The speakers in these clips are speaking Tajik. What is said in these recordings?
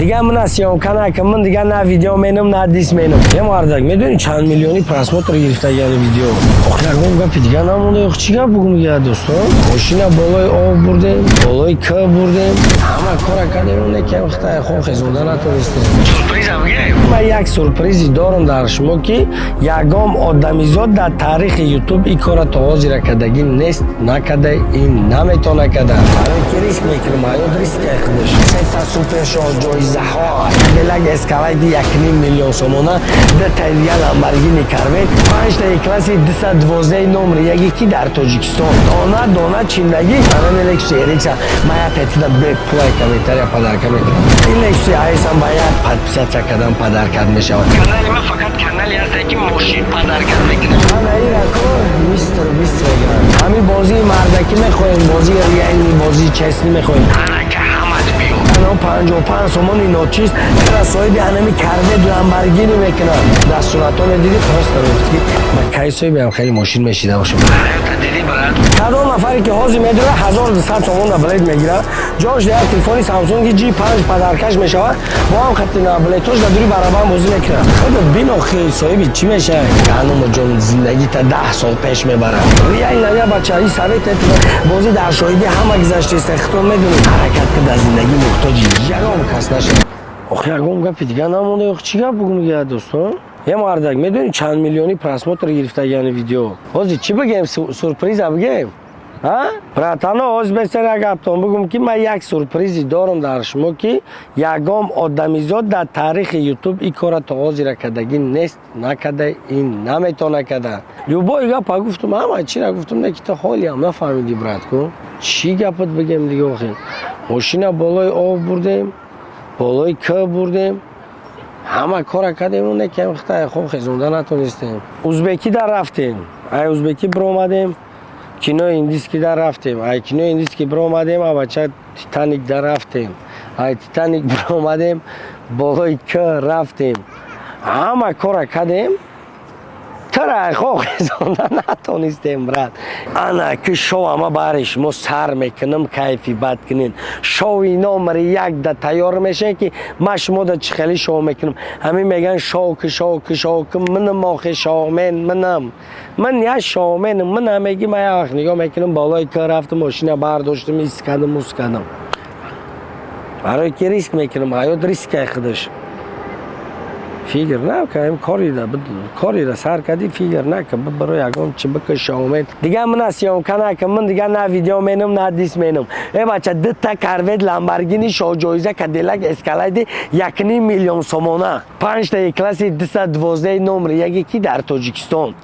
دیگه من سیامکا نکنم دیگه نه ویدیو مینم نه دیس مینم یه مردک میدونی چند میلیونی پراسموتر گرفته یعنی ویدیو آخه گفت دیگه نمونده چیکار بگم دیگه دوستان ماشینا بالای آب بردیم بالای که بردیم همه کار کردیم اون که وقت خوب خزونده نتونستیم سورپرایز هم گرفتیم من یک سورپرایزی دارم در شما که یگام آدمیزاد در تاریخ یوتیوب این کار تازی را کردگی نیست نکرده این نمیتونه کرده برای که ریسک میکنم آیا ریسک خودش سه تا سوپر شو جایزه ها دلگ اسکالایدی 1.5 میلیون سومونه ده تایدیه لامبورگینی کاروت 5 تا کلاسی 212 نمره یکی در تاجیکستان دانه چیندگی برای لکس اریکس مایا تهدید به پولای کمیتر یا پدرکم میکنم این لکس ایسان باید پدپسات کردن پدرکت میشود کانال ما فقط کانالی هست که ماشین پدرکت میکنه من این رکورد میستر همین بازی مردکی میخوایم بازی ریالی بازی چسنی میخوایم انا که همت بیو انا 55 سومون اینو چیز ترا صاحب انمی کاروت لامبورگینی میکنم در صورتون دیدی پست گفتی من کی صاحب خیلی ماشین میشیده باشم دیدی برات هر نفری که حاضر میداره 1200 سومون بلد میگیره جاش در تلفنی سامسونگ جی 5 پدرکش میشود با هم خط نابلتوش در دوری برابر بازی میکنه خود بینو خیلی صاحب چی میشه خانم جون زندگی تا 10 سال پیش میبره ریال یا بچه‌ای ثابت بازی در شاهدی همه گذشته است اختم میدونی حرکت که در زندگی محتاجی یگام کس نشه آخه یگام گپ دیگه نمونده چیکار بگم دیگه دوستان یه مردک میدونی چند میلیونی پراسموتر گرفته یعنی ویدیو بازی چی بگم سورپرایز بگم ها براتانو از بسیار گفتم بگم که من یک سورپرایزی دارم در شما که یگام آدمیزاد در تاریخ یوتیوب این کار تازی را کردگی نیست نکرده این نمیتونه کرده لوبای گپ گفتم همه چی را گفتم نه که تو حالی هم نفهمیدی برات کو چی گپت بگم دیگه آخه ماشینا بالای آب بردیم بالای که بردیم همه کار کردیم اون که وقت خوب خزونده نتونستیم ازبکی در رفتیم ازبکی بر اومدیم کینو ایندیسکی در رفتیم کینو ایندیسکی بر اومدیم بچه تیتانیک در رفتیم تیتانیک بر اومدیم بالای که رفتیم همه کار کردیم ترا خوب خزونده نتونستیم برات انا که شو همه برش ما سر میکنم کیفی بد کنین شوی نمره 1 ده تیار میشه که ما شما ده چخیلی شو میکنم همین میگن شو که منم آخه شومن من یا شومن من میگی ما یا نگاه میکنم بالای که رفتم ماشین برداشتم اسکندم برای که ریسک میکنم حیات ریسک خودش فیگر نه که کاری را سر کردی فیگر نه که برای یگام چی بکش شامل دیگه من سیامکا نکنم دیگه نه ویدیو مینم نه دیس مینم ای بچه ده تا کاروت لامبورگینی شو جایزه کادیلاک اسکالایدی 1.5 میلیون سومونه 5 تا کلاسی 212 نمره یکی در تاجیکستان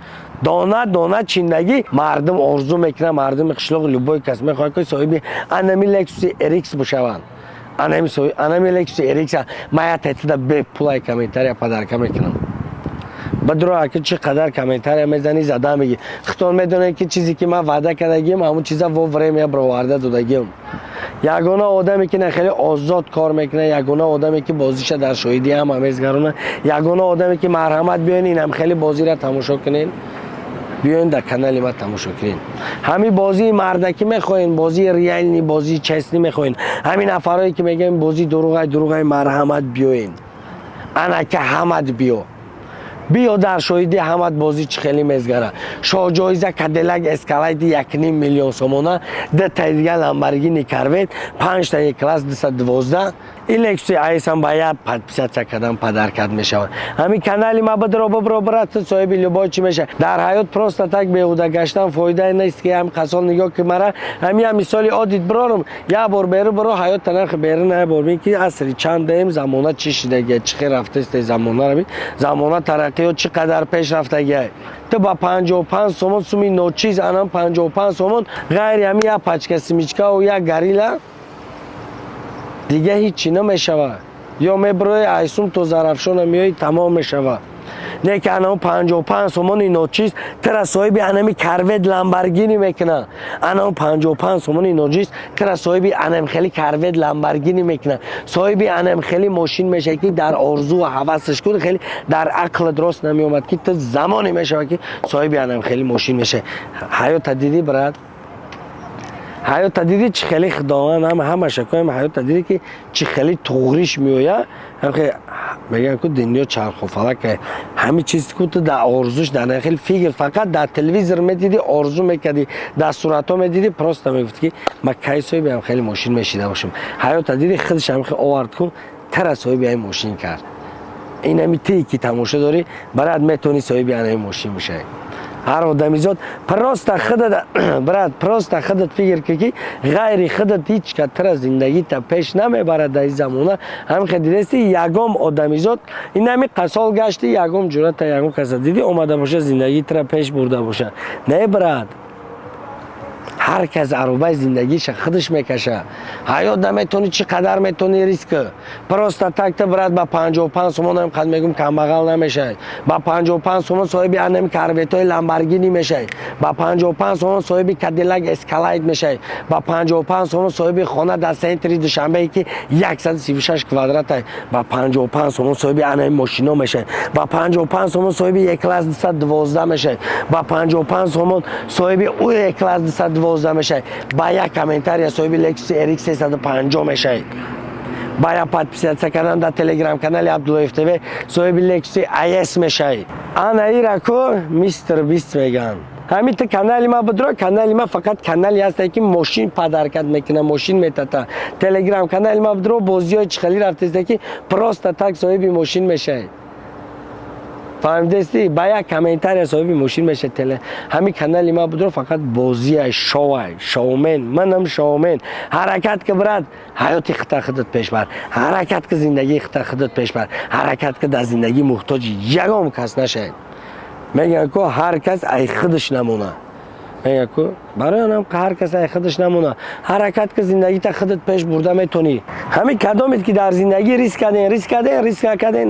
دانه چیندگی مردم آرزو میکنه مردم قشلاق لوبای کس میخواد که صاحب انمی لکس اریکس بشوند انمی لکس اریکس مایا تهدید به پولای کمیتر یا پدرکم میکنم بدرو که چقدر کمیتر میزنی زده میگی خودتون میدونید که چیزی که من وعده کردگیم همون چیزا وفرم یا برآورده دادگیم یگانه آدمی که نه خیلی آزاد کار میکنه یگانه آدمی که بازیش در شاهدی هم میزگرونه یگانه آدمی که مرحمت بیانین هم خیلی بازی را تماشا کنین بیاین در کانال ما تماشا کنین همین بازی مردکی میخواین بازی ریالی بازی چسنی میخواین همین نفرایی که میگن بازی دروغای مرحمت بیاین انا که همت بیا در شاهدی همت بازی چه خیلی میزگره شو جایزه کادیلاک اسکالایدی 1.5 میلیون سومونه ده تایدیه لامبورگینی کاروت 5 تا کلاس 212 این لکس ایسان باید پدپسات کردن پدرکت میشود همین کانال ما بدرو برات صاحب لوبای چی میشه در حیات پروستاتک بیهوده گشتن فایده نیست که هم قصال نگاه که مرا همین مثالی عادت برارم یا بار برو حیات تنخ بیره نه بار می که اصلی چند دیم زمانه چی شده چه رفته است زمانه رو زمانه ترقی چقدر پیش رفته تو با 55 سومون سومی نو چیز انم 55 سومون غیر همین یا پچکه سمیچکا و یا گریلا دیگه هیچی نمیشوه یا میبروی ایسون تو ظرفشون میای تمام میشوه نه که انم 55 سومون اینو چیز ترا صاحب انمی کاروت لامبورگینی میکنه انم 55 سومون اینو چیز ترا صاحب انم خیلی کاروت لامبورگینی میکنه صاحب انم خیلی ماشین میشه که در آرزو و هوسش کنه خیلی در عقل درست نمیومد که تو زمانی میشه که صاحب انم خیلی ماشین میشه حیات دیدی برات ҳаёт диди чӣ хеле худованд ҳама шакоем ҳаёт диди ки чӣ хеле туғриш меояд мегӯяд ку дунё чархуфалак ҳамин чизе ку ту дар орзуш дар хел фикр фақат дар телевизор медиди орзу мекарди дар суратҳо медиди просто мегуфти ки ман кай соҳиби хеле мошин мешида бошам ҳаёт диди худаш овард ку тара соҳиби ҳамин мошин кард инами тии ки тамошо дорӣ барояд метавонӣ соҳиби ҳамин мошин бошай ҳар одамизод просто худат фикр кӣ ки ғайри худат ҳеҷ катара зиндагита пеш намебарад дар ин замона ҳамин дидасти ягон одамизод инами қасол гашти ягон ҷуръата ягон каса диди омада боша зиндагитра пеш бурда боша не брат ҳар кас аробаи зиндагиша худаш мекаша ҳаёт наметавонӣ чӣ қадар метавонӣ риск просто такта брат ба 55 сомон қад мегум камбағал намешай ба 55 сомон соҳиби анами карветои ламборгини мешай ба 55 сомон соҳиби кадиллак эскалайд мешай ба 55 сомон соҳиби хона дар центри душанбе ки 136 квадрата ба 55 сомон соҳиби анами мошино мешай ба 55 сомон соҳиби Е-класс 212 мешай ба 55 сомон соҳиби Е-класс 212 мешай ба як комментария соҳиби Lexus RX 350 мешай ба як подписатсия кардан дар телеграм канали Абдуллоев ТВ соҳиби Lexus IS мешай ана ира ку мистер Бист меган ҳамин ту канали ма бидро канали ма фақат канали ҳасте ки мошин падаркат мекуна мошин метата телеграм канали ма бидро бозиҳои чихелӣ рафтаста ки просто так соҳиби мошин мешай фаҳмидасти ба як комментария соҳиби мошин мешад ҳамин канали ма будро фақат бозия шоумен манам шоумен ҳаракат ки брат ҳаёти хита худат пеш бар ҳаракат ки зиндагии хита худат пеш бар ҳаракат ки дар зиндагӣ муҳтоҷи ягон кас нашавед мегӯяд ку ҳар кас ай худаш намона мегӯяд ку барои онам ҳар кас ай худаш намона ҳаракат ки зиндагита худат пеш бурда метавонӣ ҳамин кадомет ки дар зиндагӣ риск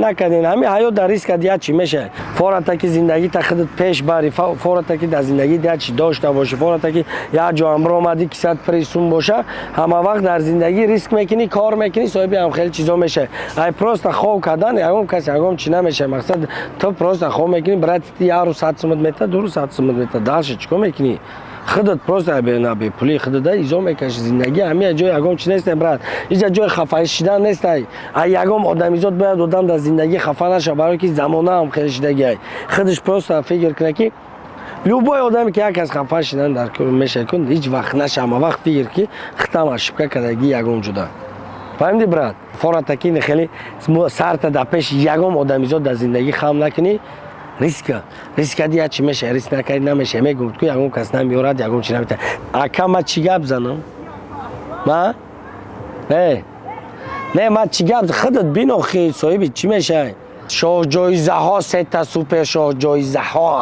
накардем ҳамин ҳаёт дар риск дия чӣ мешавад фората ки зиндагита худат пеш барӣ фората ки дар зиндагӣ дия чӣ дошта бошӣ фората ки як ҷо амро омадӣ кисат присун боша ҳама вақт дар зиндагӣ риск мекунӣ кор мекунӣ соҳиби ҳамхеле чизо мешавад ай просто хоб кардан ягон кас ягон чӣ намешавад мақсад ту просто хоб мекунӣ брат як рӯз 100 сомат мета ду рӯз 100 сомат мета далша чикор мекунӣ худат просто бепулӣ худата изо мекашӣ зиндагӣ ҳамин ҷои ягон чӣ нестай брат иҷа ҷои хафа шидан нестай ягон одамизод бояд одам дар зиндагӣ хафа наша барое ки замона ҳам хеле шидагиай худаш просто фикр куна ки любой одаме ки як кас хафа шидан дар мешавад кун ҳеҷ вақт наша ҳама вақт фикр ки хитам ошибка кардагӣ ягон ҷуда фаҳмидӣ брат фората ки хеле сарта дар пеши ягон одамизод дар зиндагӣ хам накунӣ риска дия чӣ мешавад риск накарди намешавад мегӯяд ку ягон кас намеорад ягон чӣ наметавад ака ман чӣ гап занам ма не ман чӣ гап худат бинохӣ соҳиби чӣ мешавад шоҳҷоизаҳо сета супер шоҳҷоизаҳо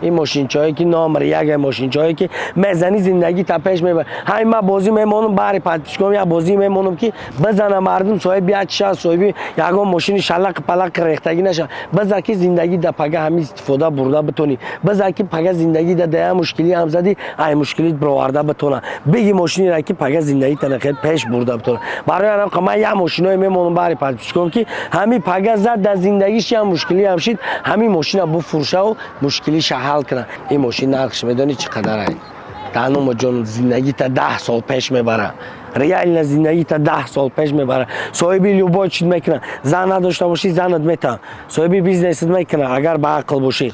ин мошинчое ки номер як мошинчое ки мезани зиндагита пеш мебар ҳамин ман бозӣ мемонам баҳри подписчиком як бозӣ мемонам ки бизана мардум соҳиби ачша соҳиби ягон мошини шалақи палақи рехтагӣ наша биза ки зиндагӣ да пага ҳамин истифода бурда битонӣ биза ки пага зиндагӣ да я мушкилӣ ҳам задӣ ай мушкилит бироварда битона биги мошинира ки пага зиндагита нахел пеш бурда битона барои ан ман як мошиное мемонам баҳри подписчиком ки ҳамин пага зад дар зиндагиш ям мушкилӣ ҳам шид ҳамин мошина буфуршаву мушкилиша ҳал кунад ин мошин нархш медонӣ чӣ қадар ай данумо ҷон зиндагита 10 сол пеш мебара реально зиндагита 10 сол пеш мебара соҳиби любой чиз мекунад зан надошта бошӣ занат метавад соҳиби бизнесат мекунад агар ба ақл бошӣ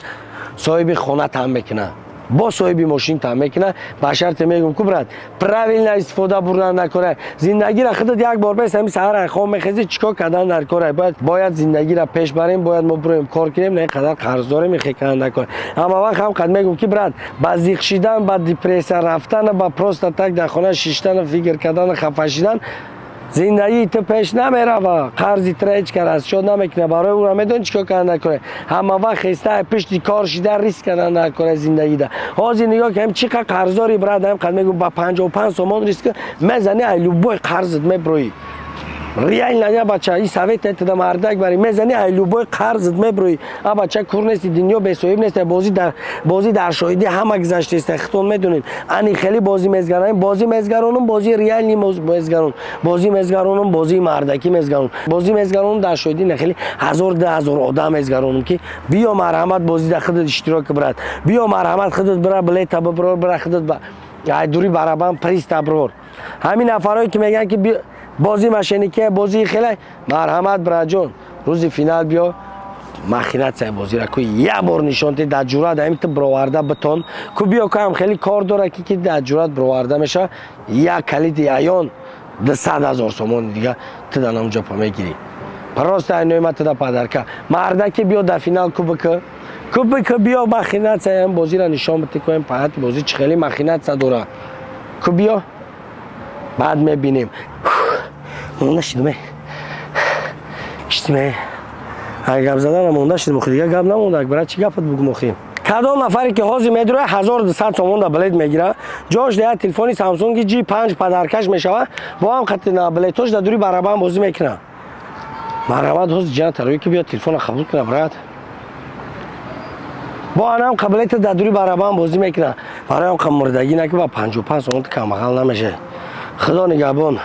соҳиби хонат ҳам мекунад бо соҳиби мошинтам мекунад ба шарте мегӯям ку брат правилно истифода бурдан дар кора зиндагиро худат як бор бес ҳамин саҳар хоб мехезӣ чӣ кор кардан дар кора бояд зиндагиро пеш барем бояд мо бироем кор кунем не қадар қарз дорем ихе кардан дар кора ҳама вақт ҳам қад мегӯям ки брат ба зиқ шидан ба депрессия рафтан ба просто так дар хона шиштан фикр кардан хафа шидан зиндагии ту пеш намерава қарзи тра ҳеҷ кас шод намекуна барои ура медони чӣ кор кардан дар кора ҳама вақт хеста пишти кор шида риск кардан дар кора зиндагида ҳозир нигоҳ кунем чӣ қа қарздори брат ҳам қад мегӯям ба 55 сомон риск мезани ай любой қарзат меброӣ реально я бача и совет это да мардак бари мезани ай любой қарзат меброӣ а бача кур нести дунё бесоҳиб нест бозӣ дар шоҳидӣ ҳама гузаштест хитон медонед ани хеле бозӣ мезгаронам бозӣ реальни мезгарон бозӣ мезгаронам бозии мардакӣ мезгаронам бозӣ мезгаронам дар шоҳидӣ не хеле 1000-2000 одам мезгаронам ки биё марҳамат бозӣ дар худат иштирок брат биё марҳамат худат бира билета бибро бира худат ба ای دوری برابان پریس تبرور همین نفرایی که میگن که بازی مشینیکه بازی خیلی مرحمت براجون روز فینال بیا ماخینات سای بازی را کوی یه بار نشون تی در جورات همین تو بروارده بتون کو بیا که هم خیلی کار داره که در جورات بروارده میشه یا کلید یایون 200,000 سومون دیگه تو در اونجا پا میگیری پراست نعمت دا پدرکه مرده که بیا در فینال کوبک بیا ماخینات سای هم بازی را نشون بده کویم پایت بازی چه خیلی ماخینات سا داره کو بیا بعد میبینیم نشیدم اشتمه اگه گپ زدن مونده شد مخ دیگه گپ نمونده اگه برای چی گپت بگو مخیم کدام نفری که حاضر میدره 1200 تومان دا بلید میگیره جاش ده تلفنی سامسونگ جی 5 پدرکش میشوه با هم خط بلیتوش در دوری برابر بازی میکنه مرحمت حاضر جان تروی که بیا تلفن قبول کنه برات با هم قبلیت در دوری برابر بازی میکنه برای هم مردگی نه که با 55 تومان کم نمیشه خدا نگهبان